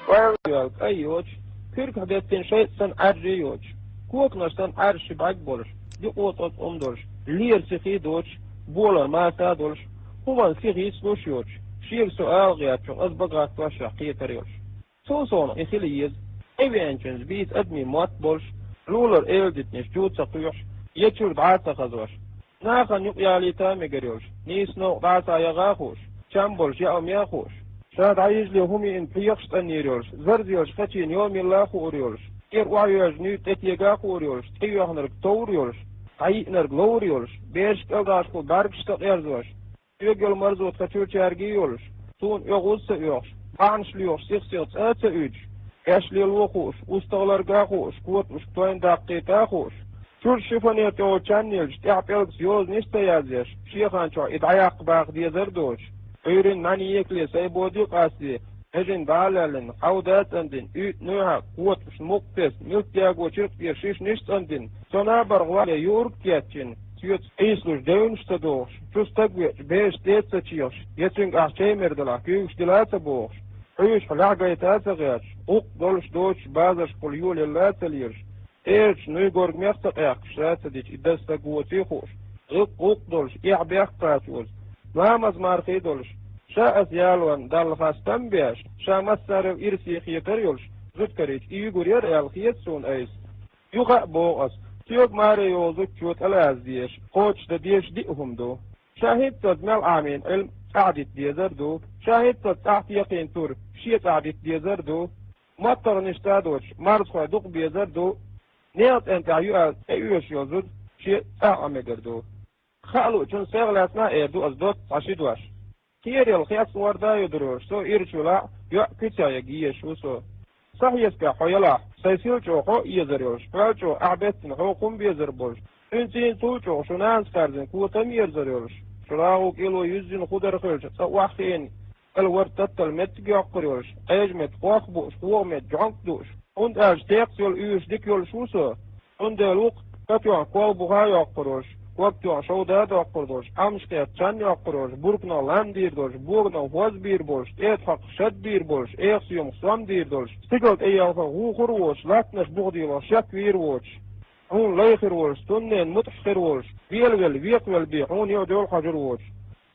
Well, ayyoç, Kürk hadetten şeytan arjyoç. Kuoknaştan arşi bak bolur. Di otot omdolur. Lier sihi doç, bolar masa dolur. Human sihi sloşyoç. Şiir sual gıyatçı azbagat ve şaqiyetar yoç. Son ihiliyiz. Evençöz biz admi mat bolur. Lular elditmiş jut saqyoç. Yeçur dağıta qazvar. Naxan yuqyalita megeriyoç. Nisno dağıta yağa hoş. Çambol ya hoş. شاد عايز له هم إن بيخش تنيريوش زرزيوش فتين يوم الله خوريوش وعيوش نيو تتيجا خوريوش تيوه نرق توريوش عيق نرق لوريوش بيش كالداش كل باركش تقيرزوش يوغل مرزو تفتوش يارجيوش تون يغوز سيوش بانش ليوش سيخ آتا اوش اش ليلوخوش استغلر غاخوش كوت وشتوين داقيتا خوش شور شفانيت يو چانيلش تعبيلكس يوز نشتا يازيش شيخان شو ادعياق باق دي زردوش Öğren nani yekle saybodi qasi ejin balalın hawdat andin üt nuha quwat smuktes miltiago çirkye şiş nichts andin sona bargwale yurk yatchin tüt eisluş deunsta doğş çustagwe beş detsa çiyoş yetin ahçemerdala küyüş dilata boş üyüş halagayta tagaç uq dolş doç bazaş qulyul latalirs erç nuy gorgmerta qaq şata dich idasta quwati xoş uq dolş i'biaq qatuz Namaz marqi doluş. Şaas yalwan dal fastan beş. Şamasar irsi xiyeter yoluş. Zutkariç iyi guriyer el xiyet son eis. Yuqa boğaz. Tiyok mare yoldu çut alaz diyeş. Qoç da diyeş dihumdu. Şahid tadmel amin ilm qadit diyezerdu. Şahid tad taht yaqin tur. Şiyet qadit diyezerdu. Mattar niştadoç. Marz xoyduk biyezerdu. Niyat enta ayuş yolzud. Şiyet amegerdu. خالو چون سيغلاتنا ايدو ازدوت عشيد واش كيري الخياس وردا يدروش سو إرشولا يو كتا يجيش وسو صحيسكا حيلا سيسيل چوخو يزريوش فالچو اعبتن حقوم بيزربوش انتين توچو شنان سكارزن كوتم يزريوش شراغو كيلو يزين خودر خلش سواحين الورتت المتق يقريوش اجمت قوخبوش قومت جانك دوش und تيقسيول ايوش ديكيول شوسو und الوق كتوان قوال بغا يقريوش Waktu şovda da qurduş, amşqa çan yaqurduş, burqna lan dirduş, burqna voz bir boş, et haq şad bir boş, eqsiyum sam dirduş. Stigot eyalfa huqurwoş, latnaş buğdiyoş, yak virwoş. Un layxirwoş, tunnen mutxirwoş, velvel viqvel bi un yodol hajurwoş.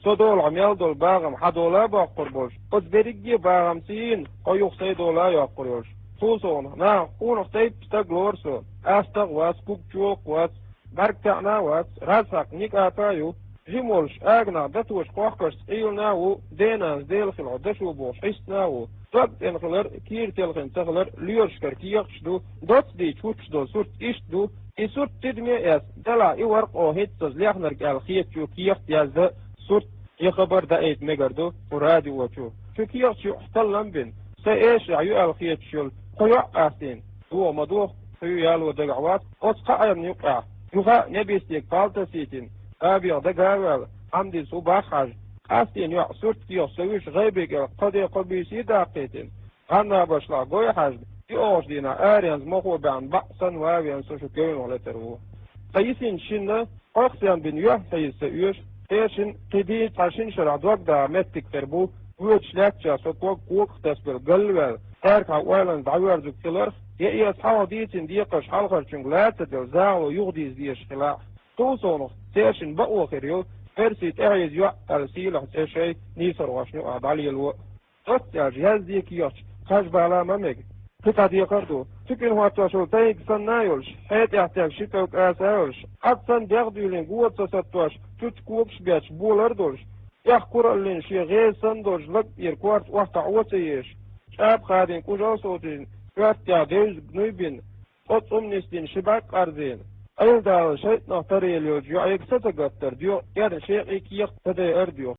Sodol amyal dol bağam hadola baqurboş. Özberigi bağam sin, qoyuq saydola yaquryoş. Suson, na, unuq tayp staglorso, astaq was kukçuq was Barkana was rasak nik atayu jimolsh agna datwosh qoqkers ilnawu denans del khil dashu bosh isnawu tot en khlar kier telgen taglar liorsker kiyaqshdu dot di chuchdo surt ishdu isurt tidme es dala I warq o hitz liachner gal khiyat chu kiyaq yazda surt يخبر دايت ميغردو ورادي وچو شو كيق شو احتلم بين سايش عيو الخيت شول قيق اسين هو مدوخ خيو يالو دغعوات قصقا ايم يقع يوغا نبيستيك بالتا سيتين ابيغ دغاول عمدي صباح حاج اسين يع سورت كيق سويش غيبك قدي قبيسي داقيتين انا بشلا قوي حاج يوش دينا اريانز مخو بان بقسن وابيان سوشو كيون ولترو قيسين شنة قاقسيان بن يوح سيس يوش Eşin qidi taşın şaradwak da mettik terbu uçlakça sokok kuk tasbir galwal erka walan da'warjuk tilar ya ashaw diitin diqash halqar chunglat tawza'u yughdi diish khila توصونه تاشن بقوا خيريو فرسي تعيز يوع السيلة تشي نيسر واشنو أعدالي الو قصة جهاز ديك يوش خاش بالا ممك قطع دي قردو تكن هو تشول تايك سنايولش حيث يحتاج شتوك آسايولش أتصن ديغدو لين قوة تسطوش تتكوبش بياتش بولردولش يحكور اللين شي غير سندوش لك يركوارت وقت عوتيش شاب خادين كوجو صوتين يحتاج ديوز بنوبين قط أمنستين شباك أرزين أيضا شيء نختار يليوج يعيك ستقدر ديو يعني شيء يكيق تدي أرديو